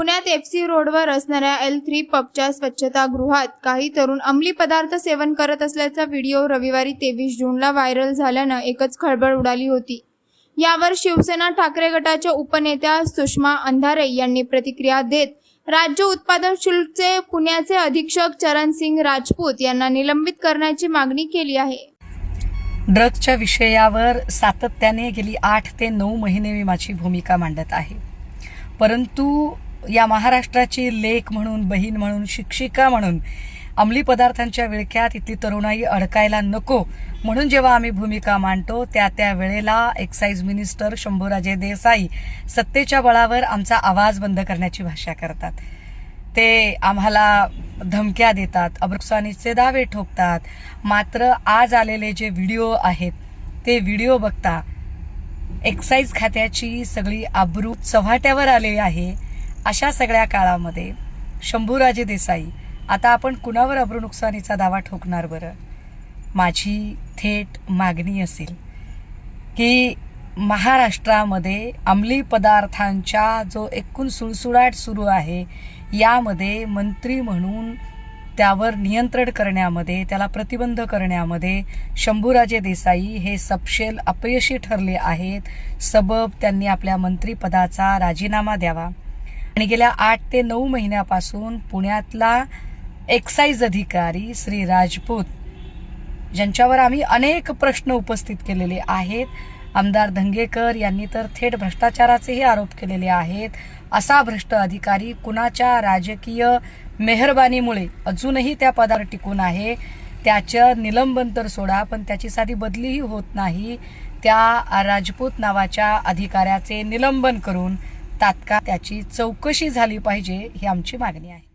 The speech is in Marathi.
पुण्यात FC रोडवर असणाऱ्या L3 पबच्या स्वच्छतागृहात काही तरुण अंमली पदार्थ सेवन करत असल्याचा व्हिडिओ रविवारी 23 जूनला व्हायरल झाल्यानं एकच खळबळ उडाली होती। यावर शिवसेना ठाकरे गटाच्या उपनेत्या सुषमा अंधारे यांनी प्रतिक्रिया देत राज्य उत्पादन शुल्कचे पुण्याचे अधीक्षक चरणसिंग राजपूत यांना निलंबित करण्याची मागणी केली आहे। ड्रग्सच्या विषयावर सातत्याने गेली 8 ते 9 महिने मी माझी भूमिका मांडत आहे, परंतु या महाराष्ट्राची लेक म्हणून, बहीण म्हणून, शिक्षिका म्हणून अंमली पदार्थांच्या विळख्यात इथली तरुणाई अडकायला नको म्हणून जेव्हा आम्ही भूमिका मांडतो त्या वेळेला एक्साईज मिनिस्टर शंभूराजे देसाई सत्तेच्या बळावर आमचा आवाज बंद करण्याची भाषा करतात। ते आम्हाला धमक्या देतात, अब्रुकसानीचे दावे ठोकतात। मात्र आज आलेले जे व्हिडिओ आहेत ते व्हिडिओ बघता एक्साईज खात्याची सगळी आबरू चव्हाट्यावर आली आहे। अशा सगळ्या काळामध्ये शंभूराजे देसाई आता आपण कुणावर अब्रू नुकसानीचा दावा ठोकणार बरं? माझी थेट मागणी असेल की महाराष्ट्रामध्ये अंमली पदार्थांच्या जो एकूण सुळसुळाट सुरू आहे यामध्ये मंत्री म्हणून त्यावर नियंत्रण करण्यामध्ये, त्याला प्रतिबंध करण्यामध्ये शंभूराजे देसाई हे सपशेल अपयशी ठरले आहेत। सबब त्यांनी आपल्या मंत्रिपदाचा राजीनामा द्यावा आणि गेल्या 8 ते 9 महिन्यापासून पुण्यातला एक्साईज अधिकारी श्री राजपूत, ज्यांच्यावर आम्ही अनेक प्रश्न उपस्थित केलेले आहेत, आमदार धंगेकर यांनी तर थेट भ्रष्टाचाराचेही आरोप केलेले आहेत, असा भ्रष्ट अधिकारी कुणाच्या राजकीय मेहरबानीमुळे अजूनही त्या पदावर टिकून आहे। त्याचं निलंबन तर सोडा, पण त्याची साधी बदलीही होत नाही। त्या राजपूत नावाच्या अधिकाऱ्याचे निलंबन करून तात्काळ त्याची चौकशी झाली पाहिजे, ही आमची मागणी आहे।